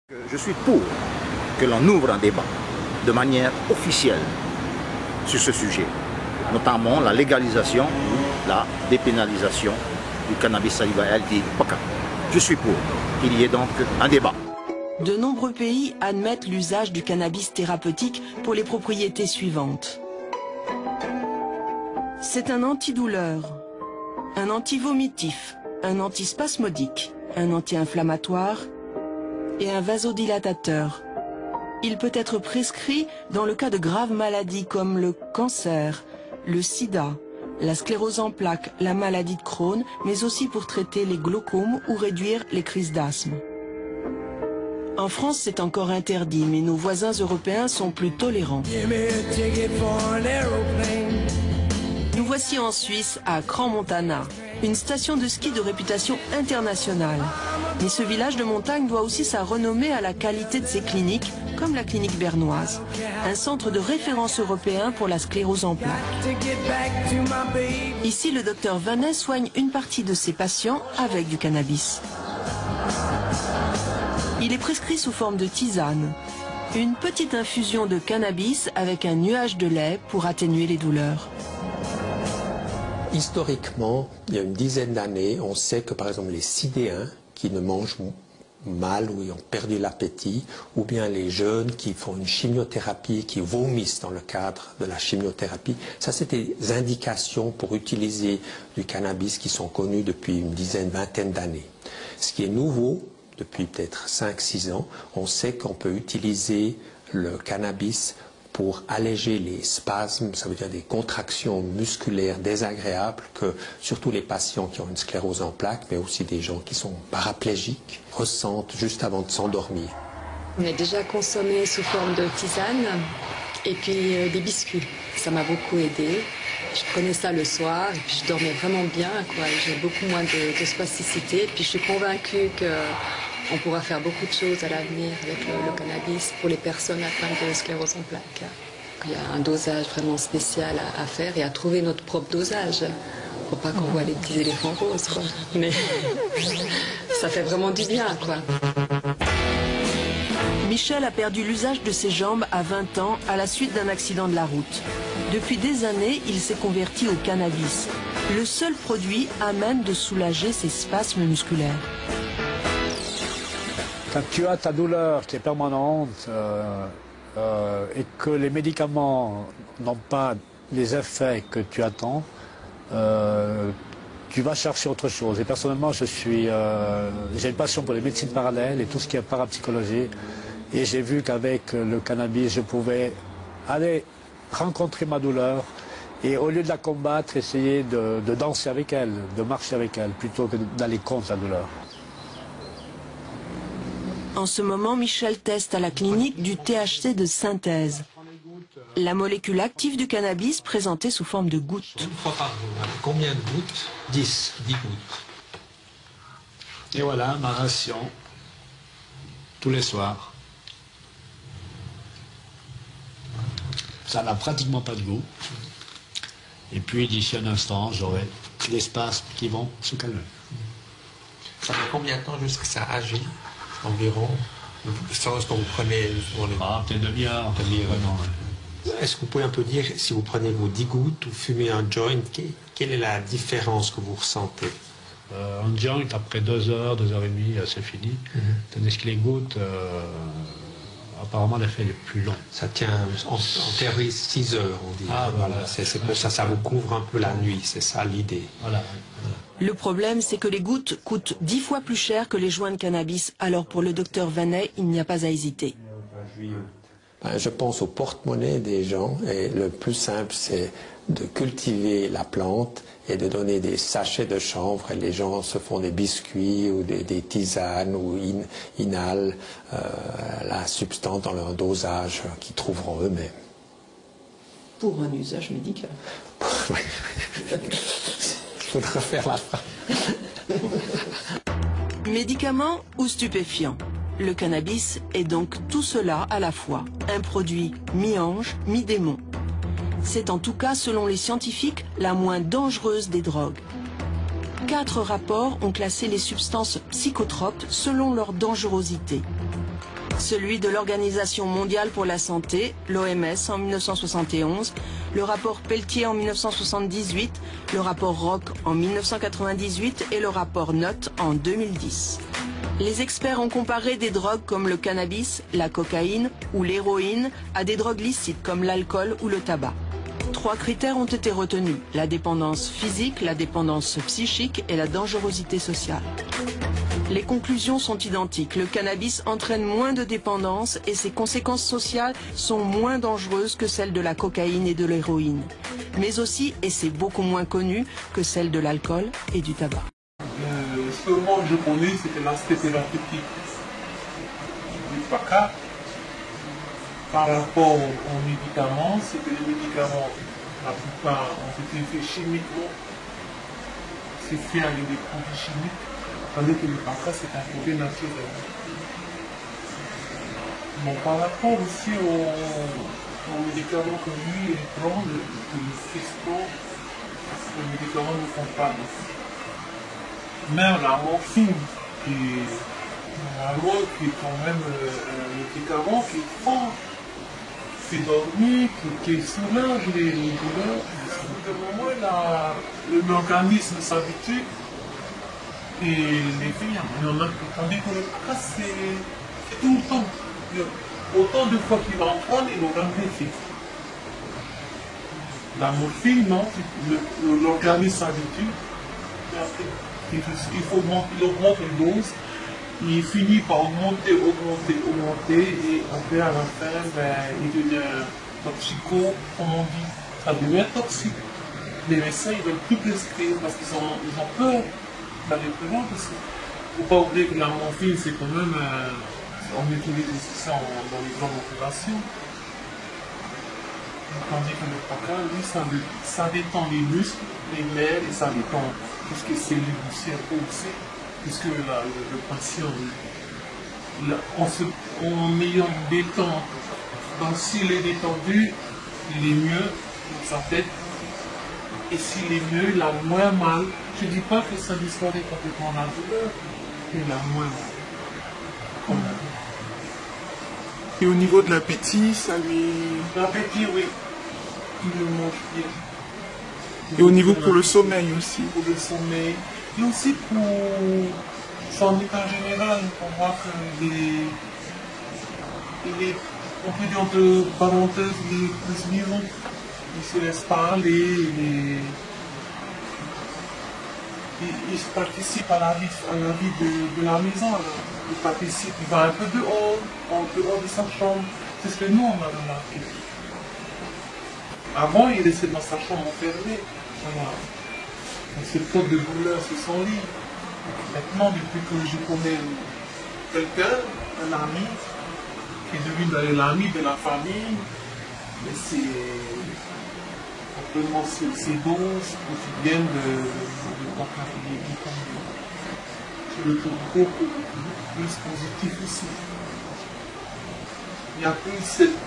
Je suis pour que l'on ouvre un débat de manière officielle sur ce sujet, notamment la légalisation ou la dépénalisation du cannabis sativa dit PACA. Je suis pour qu'il y ait donc un débat. De nombreux pays admettent l'usage du cannabis thérapeutique pour les propriétés suivantes. C'est un antidouleur, un antivomitif, un antispasmodique, un anti-inflammatoire et un vasodilatateur. Il peut être prescrit dans le cas de graves maladies comme le cancer, le sida, la sclérose en plaques, la maladie de Crohn, mais aussi pour traiter les glaucomes ou réduire les crises d'asthme. En France, c'est encore interdit, mais nos voisins européens sont plus tolérants. Nous voici en Suisse, à Crans-Montana, une station de ski de réputation internationale. Mais ce village de montagne doit aussi sa renommée à la qualité de ses cliniques, comme la clinique bernoise, un centre de référence européen pour la sclérose en plaques. Ici, le docteur Vanet soigne une partie de ses patients avec du cannabis. Il est prescrit sous forme de tisane, une petite infusion de cannabis avec un nuage de lait pour atténuer les douleurs. Historiquement, il y a une dizaine d'années, on sait que par exemple les sidéens qui ne mangent mal ou ont perdu l'appétit, ou bien les jeunes qui font une chimiothérapie, qui vomissent dans le cadre de la chimiothérapie, ça c'est des indications pour utiliser du cannabis qui sont connues depuis une dizaine, vingtaine d'années. Ce qui est nouveau, depuis peut-être 5-6 ans, on sait qu'on peut utiliser le cannabis pour alléger les spasmes, ça veut dire des contractions musculaires désagréables que surtout les patients qui ont une sclérose en plaques, mais aussi des gens qui sont paraplégiques, ressentent juste avant de s'endormir. On a déjà consommé sous forme de tisane et puis des biscuits. Ça m'a beaucoup aidé. Je prenais ça le soir et puis je dormais vraiment bien, quoi. J'ai beaucoup moins de spasticité. Et puis je suis convaincue qu'on pourra faire beaucoup de choses à l'avenir avec le cannabis pour les personnes atteintes de sclérose en plaques. Il y a un dosage vraiment spécial à faire et à trouver notre propre dosage. Faut pas qu'on voit les petits éléphants roses, quoi. Mais ça fait vraiment du bien, quoi. Michel a perdu l'usage de ses jambes à 20 ans à la suite d'un accident de la route. Depuis des années, il s'est converti au cannabis. Le seul produit à même de soulager ses spasmes musculaires. Quand tu as ta douleur qui est permanente et que les médicaments n'ont pas les effets que tu attends, tu vas chercher autre chose. Et personnellement, j'ai une passion pour les médecines parallèles et tout ce qui est parapsychologie. Et j'ai vu qu'avec le cannabis, je pouvais aller rencontrer ma douleur et au lieu de la combattre, essayer de danser avec elle, de marcher avec elle, plutôt que d'aller contre la douleur. En ce moment, Michel teste à la clinique du THC de synthèse. La molécule active du cannabis présentée sous forme de gouttes. Une fois par jour. Combien de gouttes? 10 gouttes. Et voilà ma ration tous les soirs. Ça n'a pratiquement pas de goût. Et puis d'ici un instant, j'aurai les spasmes qui vont se calmer. Ça fait combien de temps jusqu'à ça agit environ? Sans ce que vous prenez peut-être demi-heure. Est-ce que vous pouvez un peu dire, si vous prenez vos 10 gouttes ou fumez un joint, quelle est la différence que vous ressentez? Un joint, après 2 heures, 2 heures et demie, c'est fini. Tandis que les gouttes, apparemment, l'effet est plus long. Ça tient en théorie 6 heures, on dit. Ah, voilà. C'est pour ça, ça vous couvre un peu la nuit, c'est ça l'idée. Voilà. Le problème, c'est que les gouttes coûtent 10 fois plus cher que les joints de cannabis. Alors pour le docteur Vanet, il n'y a pas à hésiter. Je pense au porte-monnaie des gens et le plus simple, c'est de cultiver la plante et de donner des sachets de chanvre et les gens se font des biscuits ou des tisanes ou inhalent la substance dans leur dosage qu'ils trouveront eux-mêmes. Pour un usage médical. Il faudra faire la fin. Médicaments ou stupéfiants? Le cannabis est donc tout cela à la fois, un produit mi-ange, mi-démon. C'est en tout cas, selon les scientifiques, la moins dangereuse des drogues. 4 rapports ont classé les substances psychotropes selon leur dangerosité. celui de l'Organisation mondiale pour la santé, l'OMS en 1971, le rapport Pelletier en 1978, le rapport Rock en 1998 et le rapport Note en 2010. Les experts ont comparé des drogues comme le cannabis, la cocaïne ou l'héroïne à des drogues licites comme l'alcool ou le tabac. 3 critères ont été retenus: la dépendance physique, la dépendance psychique et la dangerosité sociale. Les conclusions sont identiques. Le cannabis entraîne moins de dépendance et ses conséquences sociales sont moins dangereuses que celles de la cocaïne et de l'héroïne. Mais aussi, et c'est beaucoup moins connu, que celles de l'alcool et du tabac. Ce que moi je connais, c'était l'aspect thérapeutique du PACA. Par rapport aux médicaments, c'est que les médicaments, la plupart ont été faits chimiquement. C'est fait avec des produits chimiques. Tandis que le PACA, c'est un produit naturel. Bon, par rapport aussi aux médicaments que lui prend, le fiston, les médicaments ne font pas d'effet. Même la morphine, qui est quand même un médicament qui fait dormir, qui soulage les douleurs. Au moment où l'organisme s'habitue, et les filles, il y en a qui tandis que le PACA, c'est tout le temps. Autant de fois qu'il va en prendre, il aura un effet. La morphine, non, l'organisme s'habitue, et après, il augmente une dose, il finit par augmenter, et après à la fin, il devient toxico, comme on dit, ça devient toxique. Les médecins, ils ne veulent plus prescrire parce qu'ils ont peur d'aller plus loin, parce qu'il ne faut pas oublier que la morphine, c'est quand même, on utilise ça dans les grandes opérations. Tandis que le PACA, lui, ça détend les muscles, les nerfs, et ça détend tout ce qui est cellules du cerveau aussi, puisque le patient, en ayant une détente, donc s'il est détendu, il est mieux dans sa tête, et s'il est mieux, il a moins mal. Je ne dis pas que ça disparaît complètement la douleur, mais il a moins mal. Et au niveau de l'appétit, ça lui... L'appétit, oui. Il le mange bien. Et au niveau pour le sommeil aussi. Pour le sommeil. Et aussi pour son état général, on voit qu'il est, on peut dire entre parenthèses, il est plus vivant. Il se laisse parler, il participe à la vie de la maison. Il participe, il va un peu dehors de sa chambre. C'est ce que nous on a remarqué. Avant, il restait dans sa chambre enfermée. Voilà. Il se porte de douleur sur son lit. Maintenant, depuis que je connais quelqu'un, un ami, qui est devenu l'ami de la famille, c'est complètement ces doses quotidiennes de compagnie. Je le trouve beaucoup plus positif aussi. Il n'y a plus cette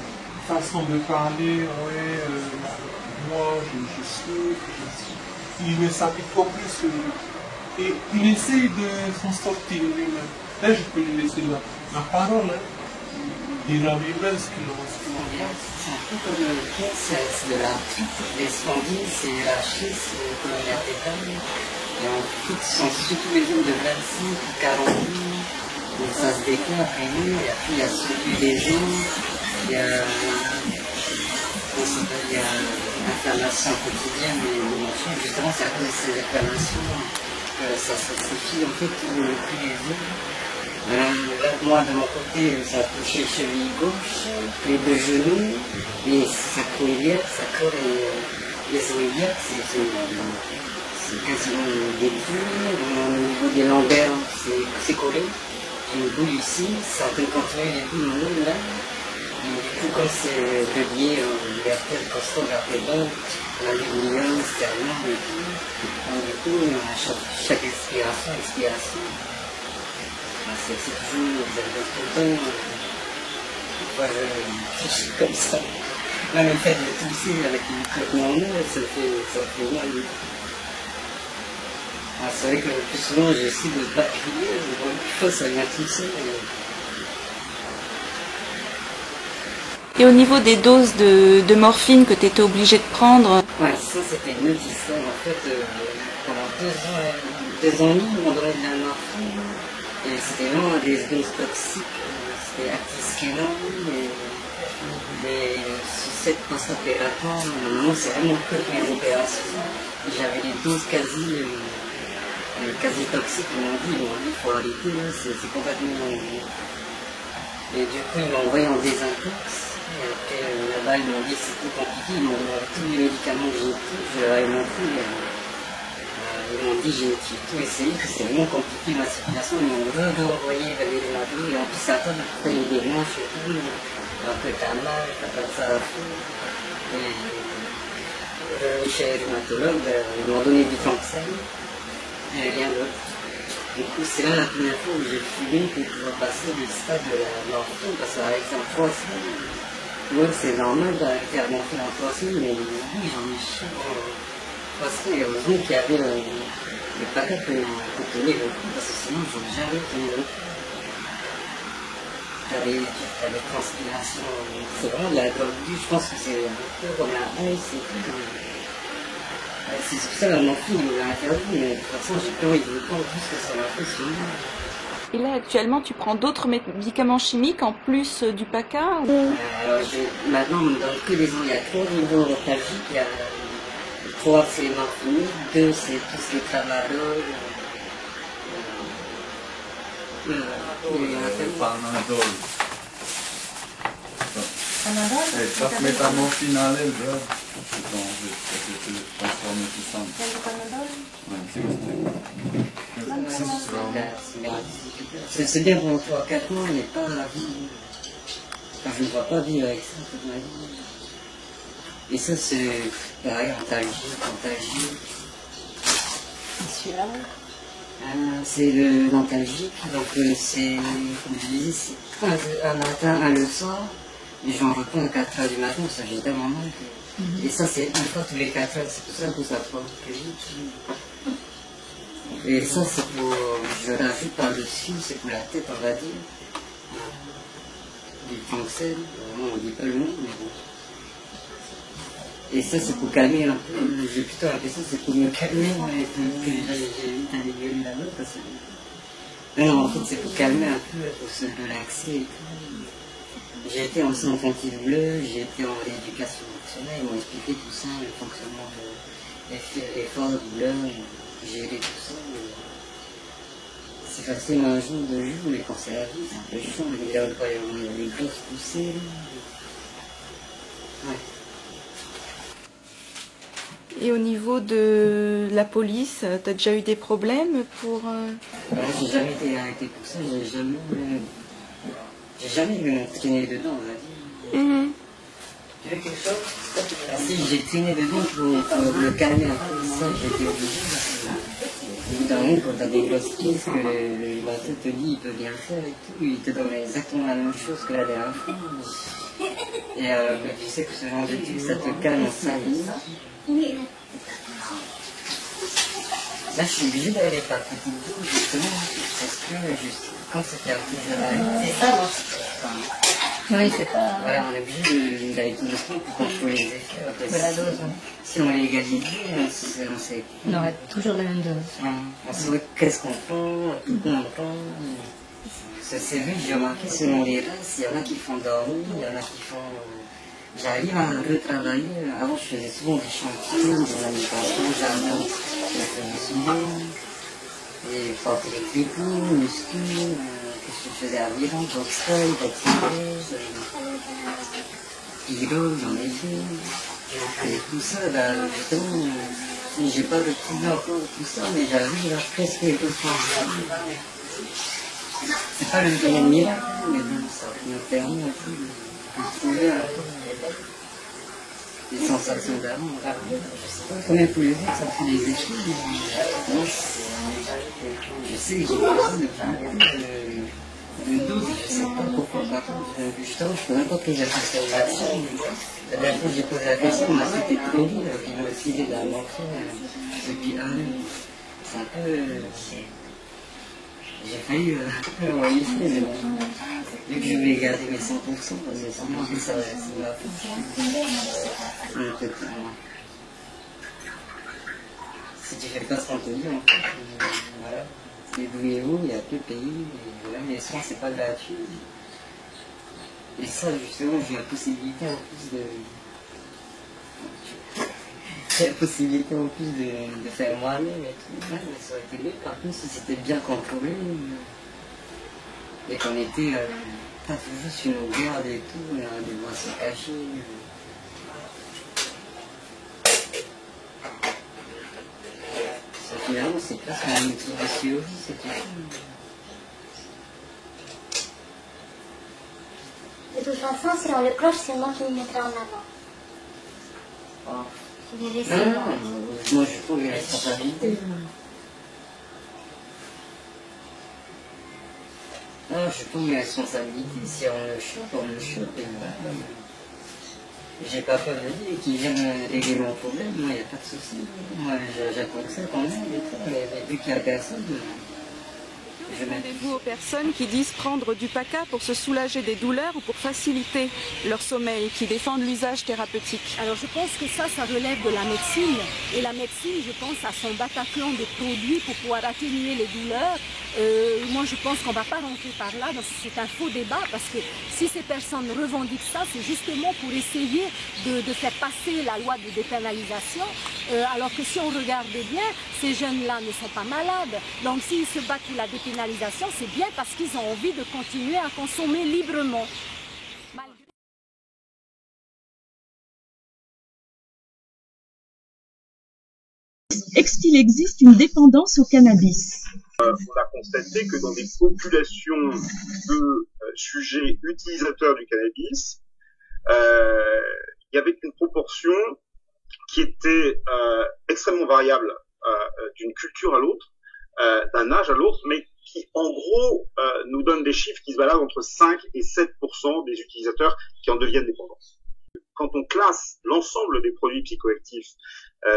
façon de parler, ouais, moi je suis, il ne s'applique pas plus. Et il essaie de s'en sortir lui-même. Là, je peux lui laisser la parole. Il a lui-même ce qu'il en pense. C'est un peu comme le pièce de la fibre. Les spondyles, c'est la schiste, comme la tétane. Et on fixe, on suit tous les jours de 25 ou 40 jours. Donc ça se déclare après nous. Et puis il y a celui des jambes. Il y a l'inflammation quotidienne des émotions. Justement, c'est à cause de ces inflammations que ça s'autréfie en fait tous les jours. Moi, de mon côté, ça a touché le cheville gauche, les deux genoux, les sacroiliacs, les oiliacs, c'est quasiment des bulles. Au niveau des lombaires, c'est collé. J'ai une boule ici, ça peut contrôler les boules en haut là. Et du coup, comme c'est relié aux vertèbres costo-vertébrales, la ligament, sternum et tout, donc du coup, à chaque expiration, c'est toujours, vous avez tout le temps, je suis comme ça. Même le fait de tousser avec une coque normale, ça fait mal. C'est vrai que le plus souvent, j'essaie de ne pas crier, des fois ça vient tout seul. Et au niveau des doses de morphine que tu étais obligé de prendre? Ouais, ça c'était une autre histoire. En fait, pendant 2 ans et demi, on donnait de la morphine. Et c'était vraiment des doses toxiques. C'était Actiscanon, des sucettes post-opératoires. Moi, c'est vraiment que pour les opérations. J'avais des doses quasi toxiques. Ils m'ont dit, il faut arrêter, c'est complètement... Et du coup, ils m'ont envoyé en désintox. Et après, là-bas, ils m'ont dit que c'était compliqué. Ils m'ont donné tous les médicaments que j'ai pris. Je leur ai montré. Ils m'ont dit j'ai tout essayé, que c'est vraiment compliqué ma situation. Ils m'ont renvoyé vers les maladies. Et en plus, ça attend de trouver des manches et tout. Alors que t'as mal, t'as pas ça à faire. Et chez les rhumatologues, ils m'ont donné du Tranxène. Et rien d'autre. Du coup, c'est là la première fois où j'ai fumé pour pouvoir passer du stade de la morphine, parce qu'avec ça en 3 semaines, ouais, c'est normal d'arrêter à morphine en 3 semaines, mais oui, j'en ai chié en 3 semaines, et heureusement qu'il y avait le paquet pour tenir le coup, parce que sinon, je n'aurais jamais tenu le coup. T'as des transpirations, c'est vraiment de la drogue dure, je pense que c'est un peu comme la haine, c'est tout. C'est pour ça la morphine, il l'a interdit, mais de toute façon, j'ai pas envie de le prendre plus que ça m'a fait sur moi. Et là, actuellement, tu prends d'autres médicaments chimiques en plus du PACA? Maintenant, on me donne que des ans. Il y a 3 niveaux nostalgiques. Il y a 3, c'est les morphiniques, 2, c'est tout ce qui est tramadol. Panadol. Das Metamorphinale, transformer tout ça. C'est bien pour 3 à 4 mois, mais pas la vie. Enfin, je ne vois pas vivre avec ça toute ma vie. Et ça, c'est pareil, antalgique. Celui-là. C'est le l'antalgique, donc c'est, comme je disais, c'est un matin, un le soir. Et j'en reprends à 4h du matin, ça j'ai tellement mal. Et ça, c'est une fois tous les 4 heures, c'est pour ça que ça prend plus vite. Et ça, c'est pour, je rajoute par-dessus, c'est pour la tête, on va dire. Du Tranxène, on ne dit pas le nom, mais bon. Et ça, c'est pour calmer un peu, j'ai plutôt l'impression que c'est pour me calmer, que j'ai vite aller gueuler là-bas, parce que... Non, en fait, c'est pour calmer un peu, pour se relaxer et tout. J'ai été en centre anti-douleur, j'ai été en rééducation fonctionnelle, ils m'ont expliqué tout ça, le fonctionnement de l'effort, de douleur, gérer tout ça. C'est facile un jour, 2 jours, mais quand c'est la vie, c'est un peu chaud, il y a les grosses poussées. Ouais. Et au niveau de la police, tu as déjà eu des problèmes pour... J'ai jamais été arrêté pour ça, j'ai jamais traîné dedans, on va dire. Tu veux quelque chose? Si, j'ai traîné dedans pour le calmer un peu, ça j'étais obligé. Évidemment, quand t'as des grosses crises, que le bateau te dit il peut bien faire et tout, il te donne exactement la même chose que la dernière fois. Et que tu sais que ce genre de truc, ça te calme ça et ça. Là, je suis obligé d'aller par petite dose, justement, parce que quand c'était un peu... C'est ça, non? Oui, c'est pas... Voilà, on est obligé d'aller tout doucement pour contrôler les effets. De la dose, hein. Si on légalisait, on aurait toujours la même dose. On saurait qu'est-ce qu'on prend, tout qu'on prend. C'est vrai, j'ai remarqué, selon les races, il y en a qui font dormir, il y en a qui font... J'arrive à retravailler. Avant, je faisais souvent des chantiers, des animations, jardin, je faisais souvent. Et porte électrique, muscu, qu'est-ce que je faisais à Milan, boxe-taille, boxe-taille, hydro, j'en ai fait. Et tout ça, bah, justement, j'ai pas retrouvé encore tout ça, mais j'arrive à presque quelque chose. C'est pas le grand miracle, mais bon, ça me permet un peu de trouver un peu des sensations d'avant. Je sais pas combien pour les autres ça fait des effets, mais moi, je sais que j'ai besoin de doses, je sais pas pourquoi. Par contre, justement, je peux même pas que j'ai fait cette vaccine. La dernière fois que j'ai posé la question, on m'a fait des crédits, ils m'ont filé de la morphine depuis 1 an. C'est un peu... J'ai failli envoyer ici, mais bon. Vu que je vais garder mes 100%, parce que sinon, ça va peut-être. Si tu fais pas ce qu'on te dit, en fait, voilà. Débrouillez-vous, il y a deux pays, et là, les soins, c'est pas gratuit. Et ça, justement, j'ai la possibilité en plus de. J'ai la possibilité en plus de faire moi-même et tout. Ouais, mais ça aurait été bien, par contre, si c'était bien contrôlé. Et qu'on était pas toujours sur nos gardes et tout, on a des boissons cachées. Ça, finalement, c'est presque un outil de survie, c'est tout. De toute façon, si on le cloche, c'est moi qui le mettrai en avant. Oh. Je vais laisser Non, moi je trouve une responsabilité. Non, je trouve une responsabilité. Si on le chope, on le chope. J'ai pas peur de dire qu'il vient régler mon problème, moi il n'y a pas de souci. Moi j'attends que ça quand même, mais vu qu'il n'y a personne. Demandez-vous aux personnes qui disent prendre du PACA pour se soulager des douleurs ou pour faciliter leur sommeil, qui défendent l'usage thérapeutique? Alors je pense que ça relève de la médecine. Et la médecine, je pense, a son Bataclan de produits pour pouvoir atténuer les douleurs. Moi, je pense qu'on ne va pas rentrer par là. C'est un faux débat parce que si ces personnes revendiquent ça, c'est justement pour essayer de faire passer la loi de dépénalisation. Alors que si on regarde bien, ces jeunes-là ne sont pas malades. Donc s'ils se battent pour la dépénalisation, c'est bien parce qu'ils ont envie de continuer à consommer librement. Est-ce qu'il existe une dépendance au cannabis? On a constaté que dans des populations de sujets utilisateurs du cannabis, il y avait une proportion qui était extrêmement variable d'une culture à l'autre, d'un âge à l'autre, mais qui en gros nous donne des chiffres qui se baladent entre 5 et 7% des utilisateurs qui en deviennent dépendants. Quand on classe l'ensemble des produits psychoactifs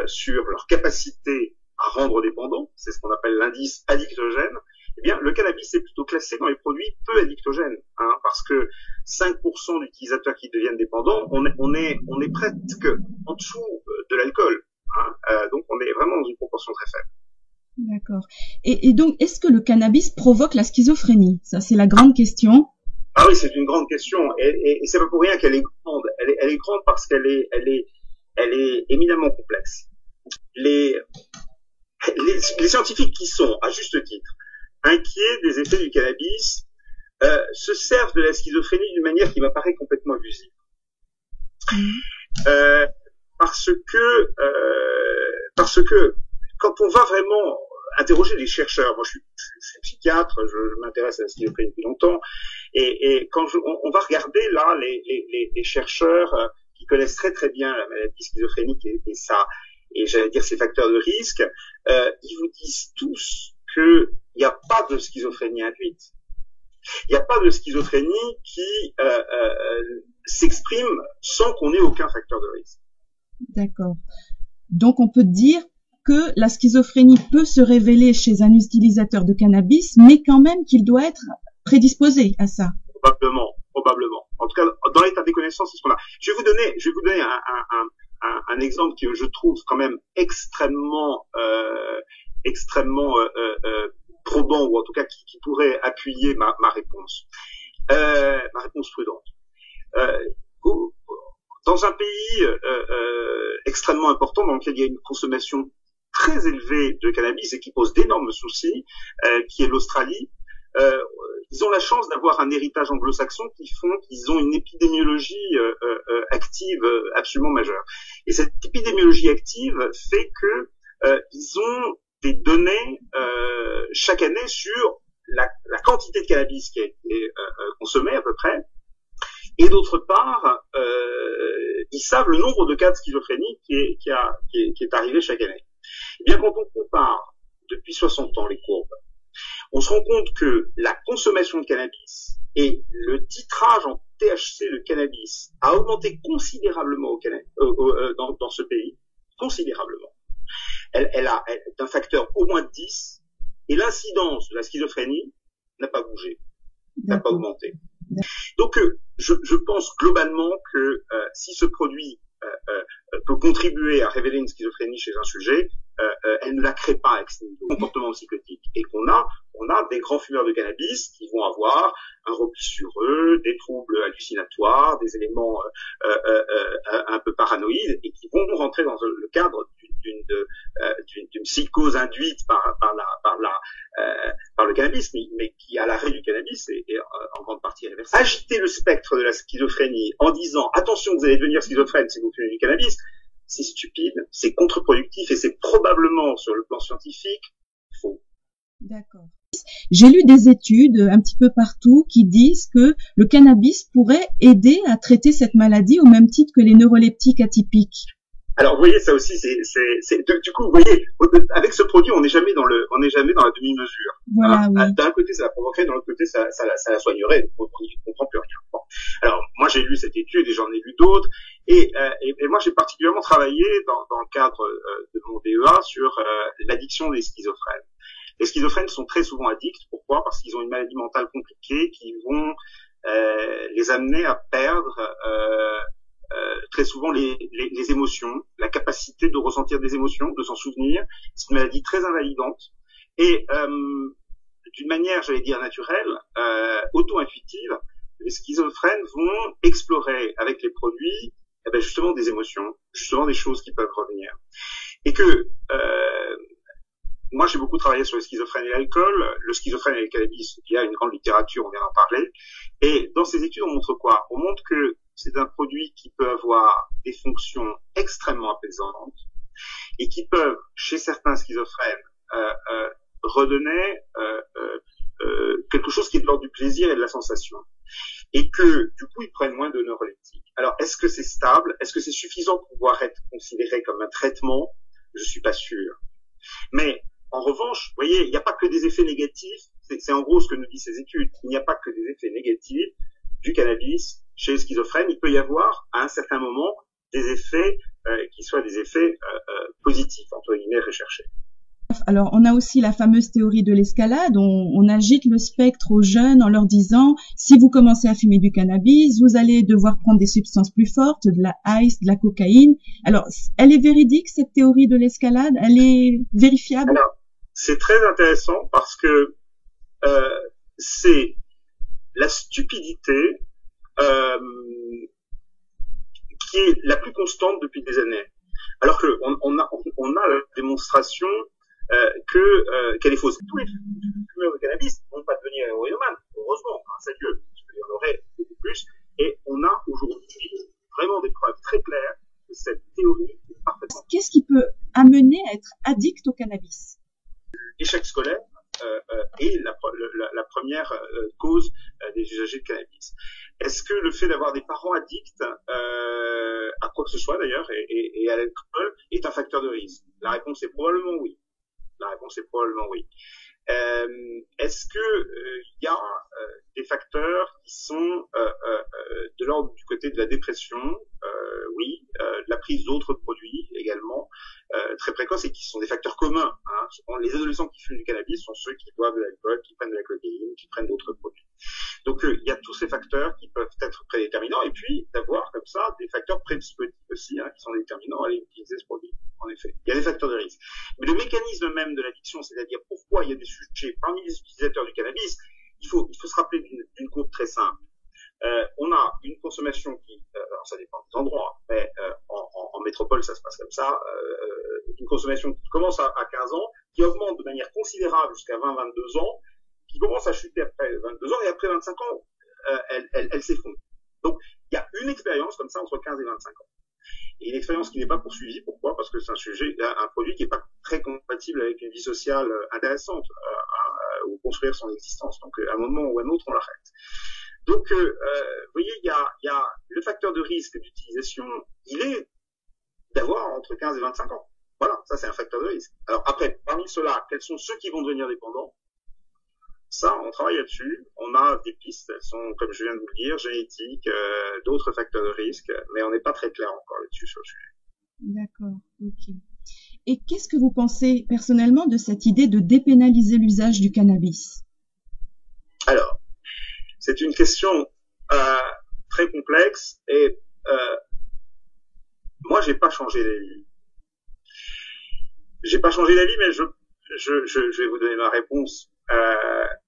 sur leur capacité à rendre dépendant, c'est ce qu'on appelle l'indice addictogène, eh bien le cannabis est plutôt classé dans les produits peu addictogènes, hein, parce que 5% d'utilisateurs qui deviennent dépendants, on est presque en dessous de l'alcool, hein, donc on est vraiment dans une proportion très faible. D'accord. Et donc, est-ce que le cannabis provoque la schizophrénie? Ça, c'est la grande question. Ah oui, c'est une grande question, et c'est pas pour rien qu'elle est grande. Elle est grande parce qu'elle est éminemment complexe. Les scientifiques qui sont, à juste titre, inquiets des effets du cannabis, se servent de la schizophrénie d'une manière qui m'apparaît complètement abusive. Parce que quand on va vraiment interroger les chercheurs, moi je suis psychiatre, je m'intéresse à la schizophrénie depuis longtemps, et quand on va regarder là les chercheurs qui connaissent très très bien la maladie schizophrénique et j'allais dire ses facteurs de risque, ils vous disent tous qu'il n'y a pas de schizophrénie induite. Il n'y a pas de schizophrénie qui s'exprime sans qu'on ait aucun facteur de risque. D'accord. Donc on peut dire que la schizophrénie peut se révéler chez un utilisateur de cannabis, mais quand même qu'il doit être prédisposé à ça. Probablement. En tout cas, dans l'état des connaissances, c'est ce qu'on a. Je vais vous donner un exemple que je trouve quand même extrêmement probant, ou en tout cas qui pourrait appuyer ma réponse prudente. Dans un pays extrêmement important dans lequel il y a une consommation très élevée de cannabis et qui pose d'énormes soucis, qui est l'Australie, ils ont la chance d'avoir un héritage anglo-saxon qui font qu'ils ont une épidémiologie active absolument majeure. Et cette épidémiologie active fait que ils ont des données chaque année sur la quantité de cannabis qui a été consommée à peu près, et d'autre part, ils savent le nombre de cas de schizophrénie qui est arrivé chaque année. Et bien quand on compare depuis 60 ans les courbes, on se rend compte que la consommation de cannabis et le titrage en THC de cannabis a augmenté considérablement dans ce pays, considérablement. Elle a d'un facteur au moins 10, Et l'incidence de la schizophrénie n'a pas bougé, n'a pas augmenté. Donc, je pense globalement que si ce produit peut contribuer à révéler une schizophrénie chez un sujet, elle ne la crée pas ex nihilo, comportement psychotique, et qu'on a des grands fumeurs de cannabis qui vont avoir un repli sur eux, des troubles hallucinatoires, des éléments un peu paranoïdes, et qui vont rentrer dans le cadre d'une psychose induite par le cannabis, mais qui à l'arrêt du cannabis est en grande partie réversible. Agiter le spectre de la schizophrénie en disant attention, vous allez devenir schizophrène si vous fumez du cannabis, c'est stupide, c'est contre-productif et c'est probablement sur le plan scientifique faux. D'accord. J'ai lu des études un petit peu partout qui disent que le cannabis pourrait aider à traiter cette maladie au même titre que les neuroleptiques atypiques. Alors, vous voyez, ça aussi, du coup, vous voyez, avec ce produit, on n'est jamais dans la demi-mesure. Voilà, oui. D'un côté, ça la provoquerait, de l'autre côté, ça la soignerait. On n'y comprend plus rien. Bon. Alors, moi, j'ai lu cette étude et j'en ai lu d'autres. Et moi, j'ai particulièrement travaillé dans le cadre de mon DEA sur l'addiction des schizophrènes. Les schizophrènes sont très souvent addicts. Pourquoi? Parce qu'ils ont une maladie mentale compliquée qui vont les amener à perdre très souvent les émotions, la capacité de ressentir des émotions, de s'en souvenir. C'est une maladie très invalidante et d'une manière, j'allais dire naturelle, auto-intuitive, les schizophrènes vont explorer avec les produits justement des émotions, justement des choses qui peuvent revenir. Et que moi, j'ai beaucoup travaillé sur le schizophrène et l'alcool, le schizophrène et le cannabis, il y a une grande littérature, on vient d'en parler. Et dans ces études, on montre quoi? On montre que c'est un produit qui peut avoir des fonctions extrêmement apaisantes et qui peuvent, chez certains schizophrènes, redonner quelque chose qui est de l'ordre du plaisir et de la sensation. Et que, du coup, ils prennent moins de neuroleptiques. Alors, est-ce que c'est stable? Est-ce que c'est suffisant pour pouvoir être considéré comme un traitement? Je suis pas sûr. Mais, en revanche, vous voyez, il n'y a pas que des effets négatifs. C'est en gros ce que nous disent ces études. Il n'y a pas que des effets négatifs du cannabis chez les schizophrènes. Il peut y avoir, à un certain moment, des effets qui soient des effets positifs, entre guillemets, recherchés. Alors, on a aussi la fameuse théorie de l'escalade. On agite le spectre aux jeunes en leur disant, si vous commencez à fumer du cannabis, vous allez devoir prendre des substances plus fortes, de la ice, de la cocaïne. Alors, elle est véridique, cette théorie de l'escalade? Elle est vérifiable? Alors, c'est très intéressant parce que c'est la stupidité qui est la plus constante depuis des années. Alors que on a la démonstration qu'elle est fausse. Tous les fumeurs de cannabis ne vont pas devenir héroïnomanes, heureusement, grâce à Dieu, parce qu'il y en aurait beaucoup plus. Et on a aujourd'hui vraiment des preuves très claires que cette théorie est parfaitement. Qu'est-ce qui peut amener à être addict au cannabis? L'échec scolaire est la première cause des usagers de cannabis. Est-ce que le fait d'avoir des parents addicts à quoi que ce soit d'ailleurs et à l'alcool est un facteur de risque? La réponse est probablement oui. Est-ce que il y a des facteurs qui sont de l'ordre du côté de la dépression? Oui, de la prise d'autres produits également très précoces et qui sont des facteurs communs. Hein. Les adolescents qui fument du cannabis sont ceux qui boivent de l'alcool, qui prennent de la cocaïne, qui prennent d'autres produits. Donc il y a tous ces facteurs qui peuvent être prédéterminants et puis d'avoir comme ça des facteurs pré-psychotiques aussi qui sont déterminants à aller utiliser ce produit. En effet, il y a des facteurs de risque. Mais le mécanisme même de l'addiction, c'est-à-dire pourquoi il y a des sujets parmi les utilisateurs du cannabis, il faut se rappeler d'une courbe très simple. On a une consommation qui, alors ça dépend des endroits, mais en métropole ça se passe comme ça, une consommation qui commence à 15 ans, qui augmente de manière considérable jusqu'à 20-22 ans, qui commence à chuter après 22 ans et après 25 ans, elle s'effondre. Donc il y a une expérience comme ça entre 15 et 25 ans. Et une expérience qui n'est pas poursuivie. Pourquoi? Parce que c'est un produit qui n'est pas très compatible avec une vie sociale intéressante ou construire son existence. Donc à un moment ou à un autre, on l'arrête. Donc, vous voyez, il y a le facteur de risque d'utilisation, il est d'avoir entre 15 et 25 ans. Voilà, ça c'est un facteur de risque. Alors après, parmi ceux-là, quels sont ceux qui vont devenir dépendants? Ça, on travaille là-dessus. On a des pistes, elles sont, comme je viens de vous le dire, génétiques, d'autres facteurs de risque, mais on n'est pas très clair encore là-dessus sur le sujet. D'accord, ok. Et qu'est-ce que vous pensez personnellement de cette idée de dépénaliser l'usage du cannabis? Alors, c'est une question très complexe et moi j'ai pas changé d'avis. J'ai pas changé d'avis, mais je vais vous donner ma réponse.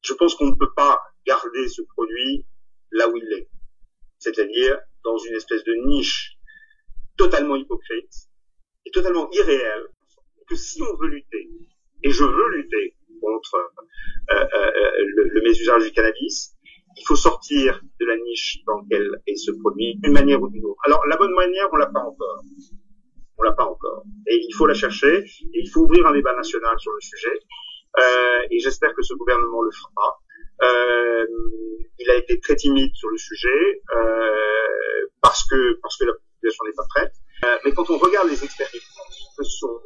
Je pense qu'on ne peut pas garder ce produit là où il est, c'est-à-dire dans une espèce de niche totalement hypocrite et totalement irréelle, que si on veut lutter, et je veux lutter contre le mésusage du cannabis, il faut sortir de la niche dans laquelle est ce produit d'une manière ou d'une autre. Alors la bonne manière, on l'a pas encore. On l'a pas encore. Et il faut la chercher, et il faut ouvrir un débat national sur le sujet, et j'espère que ce gouvernement le fera. Il a été très timide sur le sujet, parce que la population n'est pas prête. Mais quand on regarde les expériences, ce sont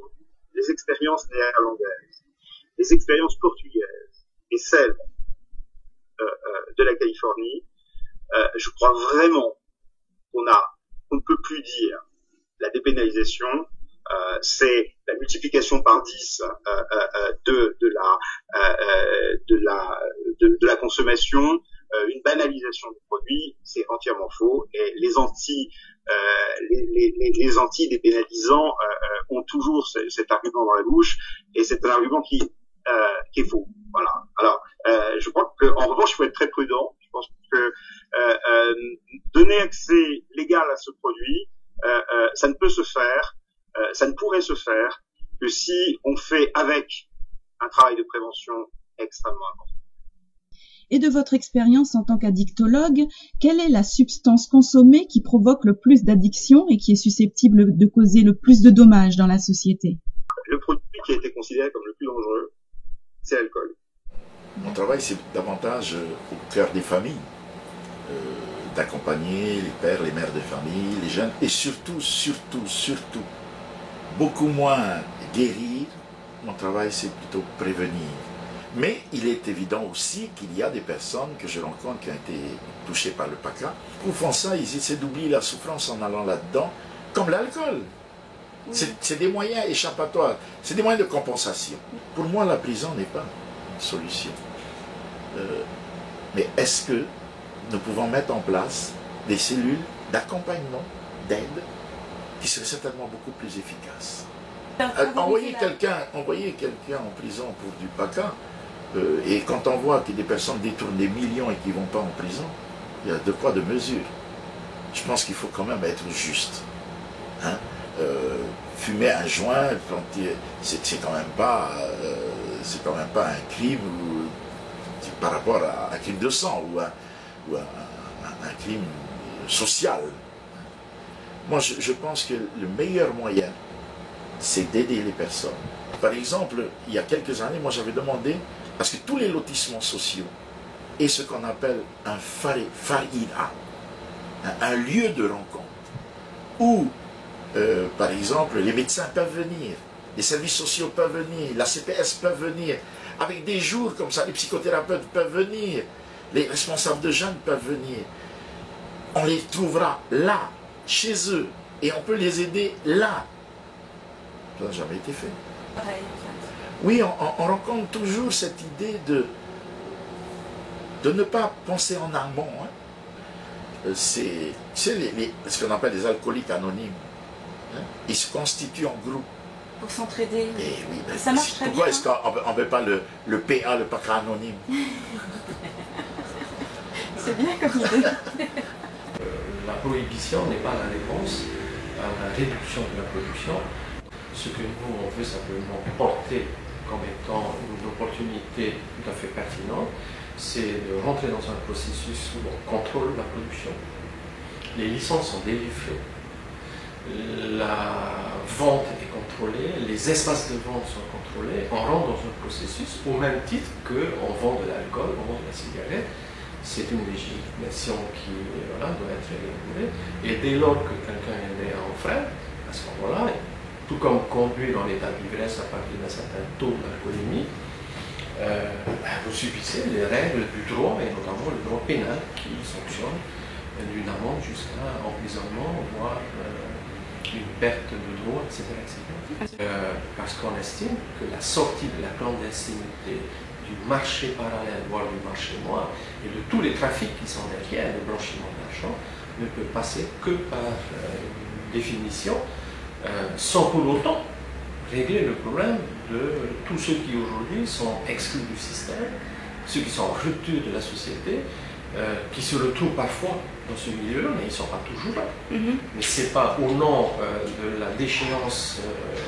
les expériences néerlandaises, les expériences portugaises et celles de la Californie, je crois vraiment qu'on ne peut plus dire la dépénalisation, c'est la multiplication par 10 de la consommation, une banalisation du produit, c'est entièrement faux. Et les anti-dépénalisants ont toujours cet argument dans la bouche, et c'est un argument qui est faux. Voilà. Alors, je crois qu'en revanche, il faut être très prudent. Je pense que donner accès légal à ce produit, ça ne peut se faire, ça ne pourrait se faire que si on fait avec un travail de prévention extrêmement important. Et de votre expérience en tant qu'addictologue, quelle est la substance consommée qui provoque le plus d'addiction et qui est susceptible de causer le plus de dommages dans la société? Le produit qui a été considéré comme le plus dangereux, c'est l'alcool. Mon travail, c'est davantage au cœur des familles, d'accompagner les pères, les mères de famille, les jeunes, et surtout, beaucoup moins guérir. Mon travail, c'est plutôt prévenir. Mais il est évident aussi qu'il y a des personnes que je rencontre qui ont été touchées par le PACA. Ils font ça, ils essaient d'oublier la souffrance en allant là-dedans, comme l'alcool. Oui. C'est des moyens échappatoires, c'est des moyens de compensation. Pour moi, la prison n'est pas une solution. Mais est-ce que nous pouvons mettre en place des cellules d'accompagnement, d'aide, qui seraient certainement beaucoup plus efficaces? Envoyer quelqu'un en prison pour du PACA, et quand on voit que des personnes détournent des millions et qui ne vont pas en prison, il y a de quoi de mesure. Je pense qu'il faut quand même être juste. Hein? Fumer un joint, c'est quand même pas un crime par rapport à un crime de sang ou un crime social. Moi, je pense que le meilleur moyen, c'est d'aider les personnes. Par exemple, il y a quelques années, moi j'avais demandé, parce que tous les lotissements sociaux est ce qu'on appelle un farida, un lieu de rencontre, où, par exemple, les médecins peuvent venir, les services sociaux peuvent venir, la CPS peuvent venir, avec des jours comme ça, les psychothérapeutes peuvent venir, les responsables de jeunes peuvent venir. On les trouvera là, chez eux, et on peut les aider là. Ça n'a jamais été fait. Oui, on rencontre toujours cette idée de ne pas penser en amont. Hein. C'est ce qu'on appelle les alcooliques anonymes. Hein. Ils se constituent en groupe. Pour s'entraider. Oui, ça marche très bien. Pourquoi est-ce qu'on ne veut pas le PA, le PACA anonyme? C'est bien comme idée. La prohibition n'est pas la réponse à la réduction de la production. Ce que nous, on veut simplement porter comme étant une opportunité tout à fait pertinente, c'est de rentrer dans un processus où on contrôle la production. Les licences sont délivrées, la vente est contrôlée, les espaces de vente sont contrôlés, on rentre dans un processus au même titre qu'on vend de l'alcool, on vend de la cigarette. C'est une législation qui doit être régulée. Et dès lors que quelqu'un est né en frein, à ce moment-là, tout comme conduire dans l'état d'ivresse à partir d'un certain taux d'alcoolémie, vous subissez les règles du droit, et notamment le droit pénal qui sanctionne d'une amende jusqu'à emprisonnement, voire une perte de droits, etc. Parce qu'on estime que la sortie de la clandestinité, du marché parallèle, voire du marché noir, et de tous les trafics qui sont derrière, le blanchiment d'argent, ne peut passer que par une définition, sans pour autant régler le problème de tous ceux qui aujourd'hui sont exclus du système, ceux qui sont en rupture de la société, qui se retrouvent parfois dans ce milieu, mais ils ne sont pas toujours là. Mais ce n'est pas au nom de la déchéance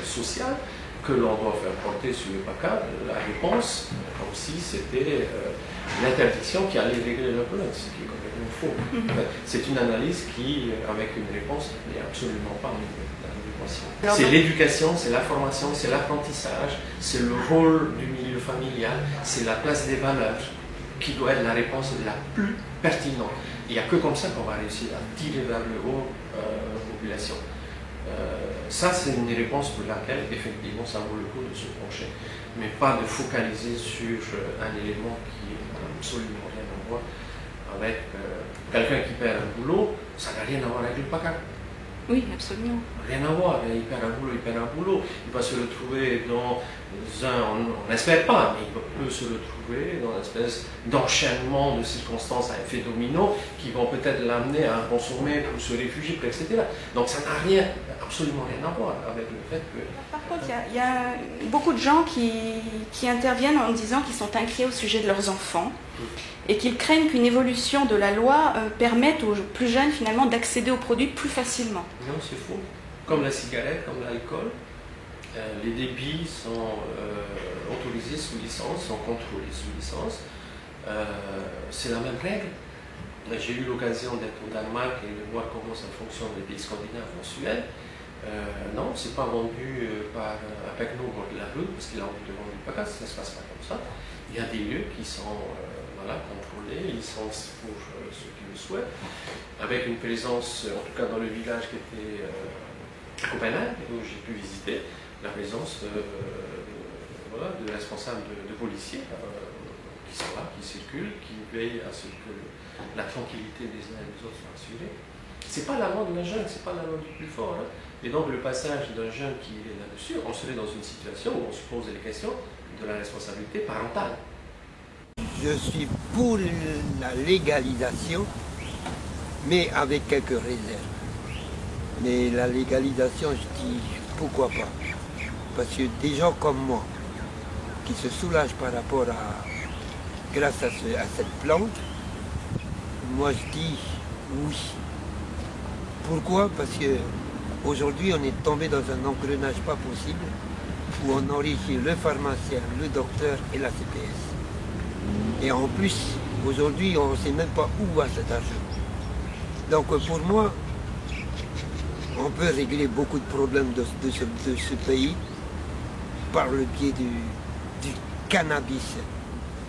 sociale que l'on doit faire porter sur le PACA la réponse, comme si c'était l'interdiction qui allait régler le problème, ce qui est complètement faux. C'est une analyse qui, avec une réponse, n'est absolument pas l'adéquation. C'est l'éducation, c'est la formation, c'est l'apprentissage, c'est le rôle du milieu familial, c'est la place des valeurs qui doit être la réponse la plus pertinente. Il n'y a que comme ça qu'on va réussir à tirer vers le haut la population. Ça, c'est une réponse pour laquelle, effectivement, ça vaut le coup de se pencher, mais pas de focaliser sur un élément qui n'a absolument rien à voir avec quelqu'un qui perd un boulot. Ça n'a rien à voir avec le PACA. Oui, absolument. Rien à voir, il perd un boulot, il perd un boulot. Il va se retrouver dans on n'espère pas, mais il peut se retrouver dans une espèce d'enchaînement de circonstances à effet domino qui vont peut-être l'amener à consommer pour se réfugier, etc. Donc ça n'a rien, absolument rien à voir avec le fait que... Par contre, il y a beaucoup de gens qui interviennent en disant qu'ils sont inquiets au sujet de leurs enfants et qu'ils craignent qu'une évolution de la loi permette aux plus jeunes finalement d'accéder aux produits plus facilement. Non, c'est faux. Comme la cigarette, comme l'alcool, les débits sont autorisés sous licence, sont contrôlés sous licence. C'est la même règle. J'ai eu l'occasion d'être au Danemark et de voir comment ça fonctionne dans les pays scandinaves, en Suède. Non, c'est pas vendu par un pecno au bord de la route parce qu'il a envie de vendre du PACA, ça ne se passe pas comme ça. Il y a des lieux qui sont contrôlés, licence pour ceux qui le souhaitent, avec une présence, en tout cas dans le village qui était à Copenhague, où j'ai pu visiter, la présence de responsables de policiers qui sont là, qui circulent, qui veillent à ce que la tranquillité des uns et des autres soit assurée. C'est pas la loi d'un jeune, c'est pas la loi du plus fort. Et donc le passage d'un jeune qui est là-dessus, on serait dans une situation où on se pose les questions de la responsabilité parentale. Je suis pour la légalisation, mais avec quelques réserves. Mais la légalisation, je dis pourquoi pas. Parce que des gens comme moi, qui se soulagent par rapport à, grâce à cette plante, moi je dis oui. Pourquoi? Parce que aujourd'hui on est tombé dans un engrenage pas possible, où on enrichit le pharmacien, le docteur et la CPS. Et en plus, aujourd'hui, on ne sait même pas où va cet argent. Donc pour moi, on peut régler beaucoup de problèmes de ce pays par le biais du cannabis.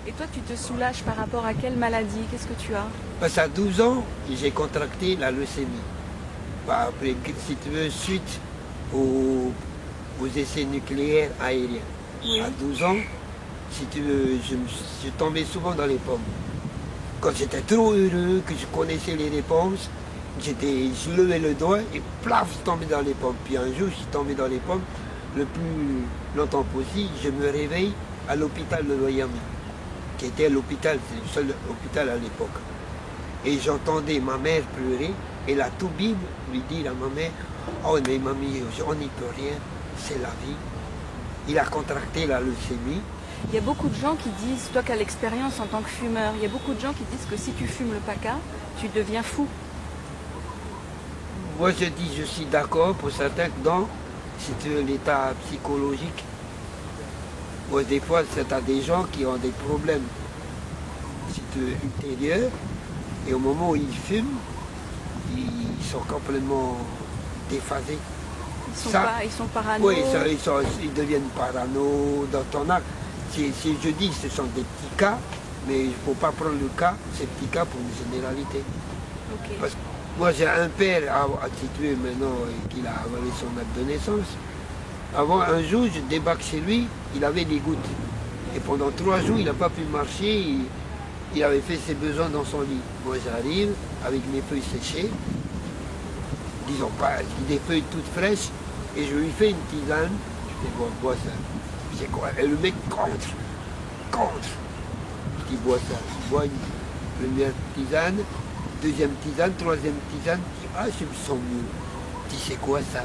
Et toi, tu te soulages par rapport à quelle maladie? Qu'est-ce que tu as? Parce qu'à 12 ans, j'ai contracté la leucémie. Après, si tu veux, suite aux essais nucléaires aériens. Oui. À 12 ans, si tu veux, je suis tombé souvent dans les pommes. Quand j'étais trop heureux, que je connaissais les réponses, je levais le doigt et plaf, je tombais dans les pommes. Puis un jour, je suis tombé dans les pommes, le plus longtemps possible, je me réveille à l'hôpital de Loyami, qui était l'hôpital, c'est le seul hôpital à l'époque. Et j'entendais ma mère pleurer, et la toubib lui dit à ma mère, oh mais mamie, on n'y peut rien, c'est la vie. Il a contracté la leucémie. Il y a beaucoup de gens qui disent, toi qui as l'expérience en tant que fumeur, il y a beaucoup de gens qui disent que si tu fumes le PACA, tu deviens fou. Moi je dis, je suis d'accord pour certains que dans, si tu veux, l'état psychologique. Moi des fois, c'est à des gens qui ont des problèmes, si tu veux, ultérieurs, et au moment où ils fument, ils sont complètement déphasés. Ils sont parano. Oui, ils deviennent parano dans ton acte. Si je dis ce sont des petits cas, mais il ne faut pas prendre le cas, ces petits cas pour une généralité. Okay. Parce que moi j'ai un père à situer maintenant qu'il a avalé son acte de naissance. Avant un jour, je débarque chez lui, il avait des gouttes. Et pendant 3 jours, il n'a pas pu marcher, il avait fait ses besoins dans son lit. Moi j'arrive avec mes feuilles séchées, disons pas, des feuilles toutes fraîches, et je lui fais une tisane, je dis, bois ça. C'est quoi? Et le mec contre. Je dis, bois ça. Je bois une première tisane, deuxième tisane, troisième tisane, je dis, ah, je me sens mieux. Je dis, c'est quoi ça?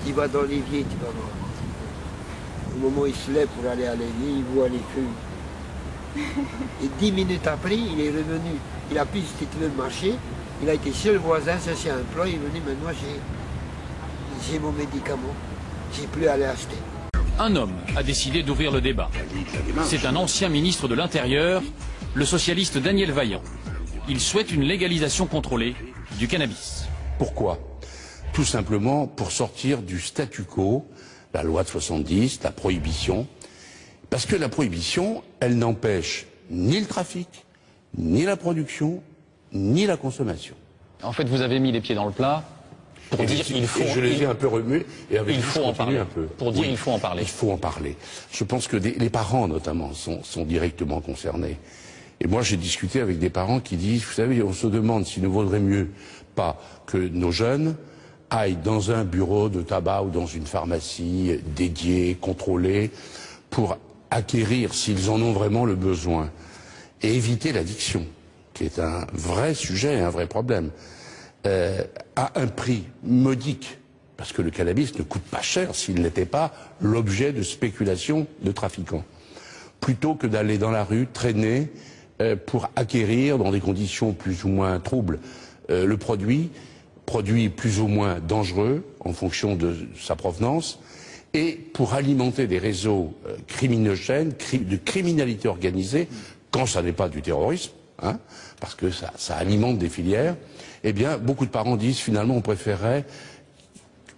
Tu vas dans l'évier, tu vas voir. Au moment où il se lève pour aller à l'évier, il voit les feuilles. Et 10 minutes après, il est revenu. Il a pu, si tu veux, marcher. Il a été chez le voisin, chercher un plat, il est venu, maintenant j'ai mon médicament. J'ai plus à aller acheter. Un homme a décidé d'ouvrir le débat. C'est un ancien ministre de l'Intérieur, le socialiste Daniel Vaillant. Il souhaite une légalisation contrôlée du cannabis. Pourquoi? Tout simplement pour sortir du statu quo, la loi de 70, la prohibition. Parce que la prohibition, elle n'empêche ni le trafic, ni la production, ni la consommation. En fait, vous avez mis les pieds dans le plat pour dire qu'il faut... Je les ai un peu remués et avec il faut en parler. Un peu. Pour dire il faut en parler. Il faut en parler. Je pense que les parents, notamment, sont directement concernés. Et moi, j'ai discuté avec des parents qui disent, vous savez, on se demande s'il ne vaudrait mieux pas que nos jeunes aillent dans un bureau de tabac ou dans une pharmacie dédiée, contrôlée, pour acquérir, s'ils en ont vraiment le besoin, et éviter l'addiction, qui est un vrai sujet, un vrai problème, à un prix modique, parce que le cannabis ne coûte pas cher s'il n'était pas l'objet de spéculation de trafiquants, plutôt que d'aller dans la rue, traîner, pour acquérir, dans des conditions plus ou moins troubles, le produit plus ou moins dangereux, en fonction de sa provenance, et pour alimenter des réseaux criminogènes, de criminalité organisée, quand ça n'est pas du terrorisme, hein, parce que ça alimente des filières, eh bien, beaucoup de parents disent finalement on préférerait,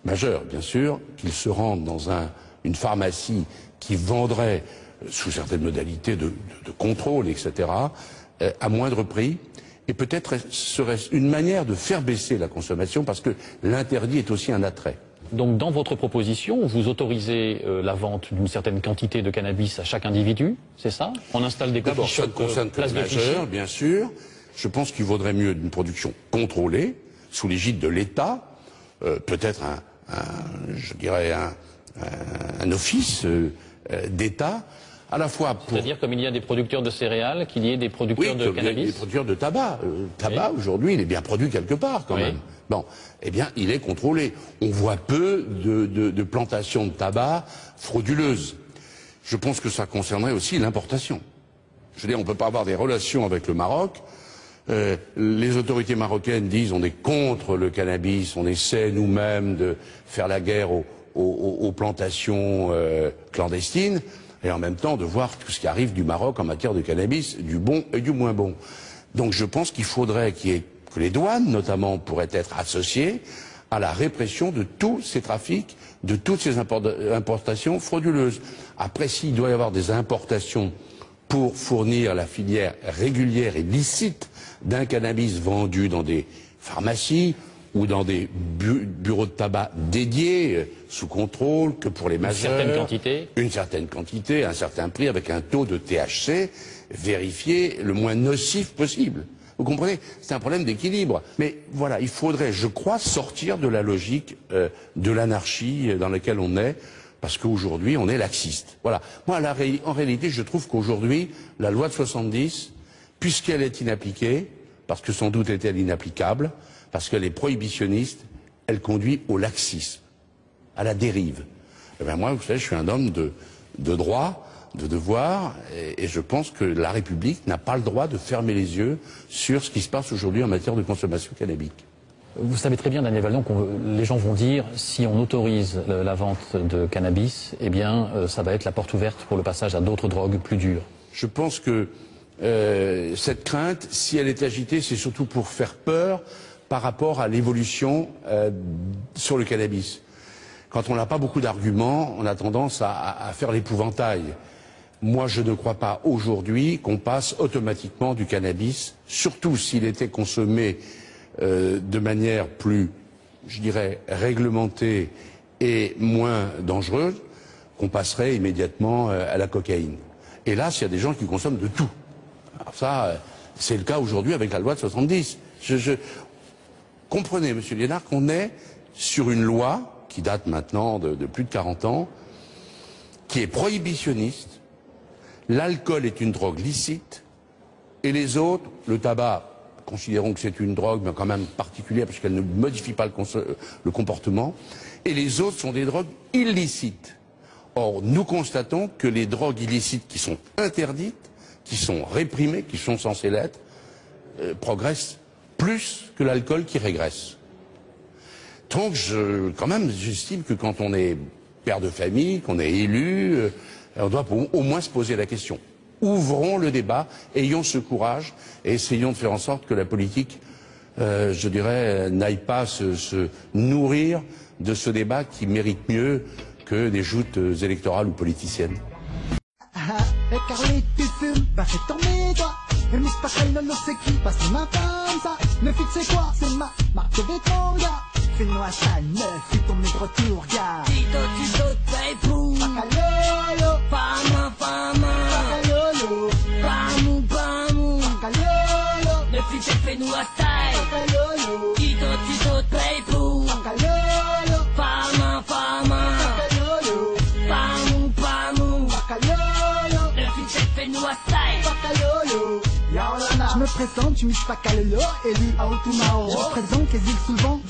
majeurs bien sûr, qu'ils se rendent dans une pharmacie qui vendrait, sous certaines modalités de contrôle, etc., à moindre prix, et peut-être serait-ce une manière de faire baisser la consommation, parce que l'interdit est aussi un attrait. Donc dans votre proposition, vous autorisez la vente d'une certaine quantité de cannabis à chaque individu, c'est ça? On installe des D'abord, ça concerne les majeurs, bien sûr. Je pense qu'il vaudrait mieux une production contrôlée, sous l'égide de l'État, peut-être je dirais un office d'État, à la fois pour... C'est-à-dire comme il y a des producteurs de céréales, qu'il y ait des producteurs de cannabis? Oui, des producteurs de tabac. Tabac, aujourd'hui, il est bien produit quelque part, quand même. Bon, eh bien, il est contrôlé. On voit peu de plantations de tabac frauduleuses. Je pense que ça concernerait aussi l'importation. Je veux dire, on ne peut pas avoir des relations avec le Maroc. Les autorités marocaines disent on est contre le cannabis, on essaie nous-mêmes de faire la guerre aux plantations clandestines, et en même temps de voir tout ce qui arrive du Maroc en matière de cannabis, du bon et du moins bon. Donc je pense qu'il faudrait que les douanes, notamment, pourraient être associées à la répression de tous ces trafics, de toutes ces importations frauduleuses. Après, s'il doit y avoir des importations pour fournir la filière régulière et licite d'un cannabis vendu dans des pharmacies ou dans des bureaux de tabac dédiés, sous contrôle, que pour les majeurs. Une certaine quantité, un certain prix, avec un taux de THC vérifié le moins nocif possible. Vous comprenez? C'est un problème d'équilibre. Mais voilà, il faudrait, je crois, sortir de la logique de l'anarchie dans laquelle on est, parce qu'aujourd'hui, on est laxiste. Voilà. Moi, en réalité, je trouve qu'aujourd'hui, la loi de 70, puisqu'elle est inappliquée, parce que sans doute est-elle inapplicable, parce qu'elle est prohibitionniste, elle conduit au laxisme, à la dérive. Eh bien, moi, vous savez, je suis un homme de droit, de devoir, et je pense que la République n'a pas le droit de fermer les yeux sur ce qui se passe aujourd'hui en matière de consommation cannabique. Vous savez très bien, Daniel Vaillant, que les gens vont dire, si on autorise la vente de cannabis, eh bien, ça va être la porte ouverte pour le passage à d'autres drogues plus dures. Je pense que cette crainte, si elle est agitée, c'est surtout pour faire peur par rapport à l'évolution sur le cannabis. Quand on n'a pas beaucoup d'arguments, on a tendance à faire l'épouvantail. Moi, je ne crois pas aujourd'hui qu'on passe automatiquement du cannabis, surtout s'il était consommé de manière plus, je dirais, réglementée et moins dangereuse, qu'on passerait immédiatement à la cocaïne. Hélas, il y a des gens qui consomment de tout. Alors ça, c'est le cas aujourd'hui avec la loi de 70. Comprenez, Monsieur Liénard, qu'on est sur une loi qui date maintenant de plus de 40 ans, qui est prohibitionniste. L'alcool est une drogue licite, et les autres, le tabac, considérons que c'est une drogue, mais quand même particulière, parce qu'elle ne modifie pas le comportement, et les autres sont des drogues illicites. Or, nous constatons que les drogues illicites qui sont interdites, qui sont réprimées, qui sont censées l'être, progressent plus que l'alcool qui régresse. Donc, j'estime que quand on est père de famille, qu'on est élu, on doit au moins se poser la question. Ouvrons le débat, ayons ce courage et essayons de faire en sorte que la politique, je dirais, n'aille pas se nourrir de ce débat qui mérite mieux que des joutes électorales ou politiciennes. Et Carly, tu fumes, bah fais tourner toi. Et Miss Pascal, non, non, c'est qui? Parce que ma femme, ça. Ne fit, c'est quoi? C'est ma marque de vêtements, gars. Fais-moi ça, neuf, fais ton maigre tour, gars. Tito, tito, taipou. Bacalolo. Fama, fama. Bacalolo. Bamou, bamou. Bacalolo. Ne fit, c'est fais-nous à taille. Bacalolo. Tito, tito, taipou. Bacalolo. Fama, fama. Bacalolo. Bamou, bamou. Bacalolo. Ne fit, c'est fais-nous à taille. Bacalolo. Je me présente, je suis Bacalolo, élu à Otumao. Je représente les îles sous le vent.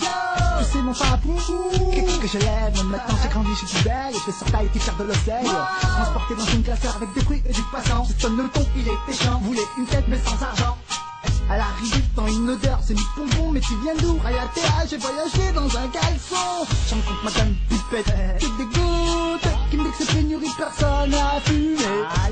Tu sais mon papou, que je lève. Maintenant j'ai grandi, je suis plus belle et je vais sur Tahiti faire de l'oseille. Transporté dans une classeur avec des fruits et du poisson. Je sonne le ton, il est péchant. Voulez une tête mais sans argent. À l'arrivée, dans une odeur, c'est mis bonbon, mais tu viens d'où? Ayatea, j'ai voyagé dans un caleçon. J'en compte madame Pipette, que des gouttes, qui me dit que c'est pénurie, personne à fumer.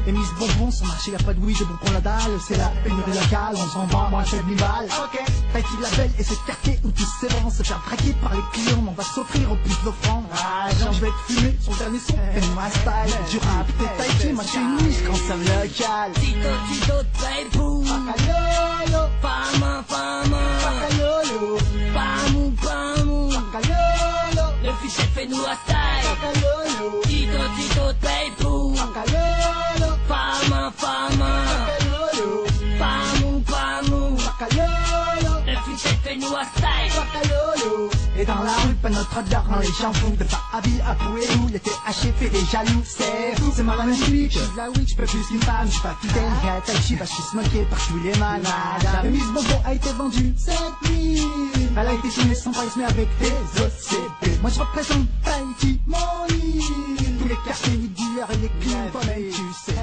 Et Miss Bonbon, son marché, y'a pas de weed, bon pour la dalle, c'est la pénurie locale, on s'en vend, moi je fais 10 balles. Ok, Tahiti la belle et ce quartier où tous ces vents se faire draguer par les clients, on va s'offrir au plus d'offrandes. Je vais être fumé sur le dernier son, fais-moi style, du rap, t'es Tahiti, moi je suis une niche quand ça me local. Tito, tito, taipou, Bacalolo. Fama, fama, Bacalolo. Bamou, bamou, Bacalolo. Le fils est fait nous à taille. Bacalolo. Tito, tito, taipou. Bacalolo. Fama, fama, Bacalolo. Bamou, bamou, Bacalolo. Le fils est fait nous à taille. Bacalolo. Et dans la rue, pas notre odeur dans les shampoings. De pas habillé à Pouéou, l'été haché fait des jaloux. C'est fou, c'est mal magnifique. Je suis de la week, je peux plus qu'une femme. Je suis pas fidèle, qu'à Tahiti, bah je suis smoké par tous les malades. La Miss Bonbon a été vendue cette nuit. Elle a été filmée sans price, mais avec des OCP. Moi je représente Tahiti, mon île. Tous les quartiers, d'hier et les clients, toi-même tu sais.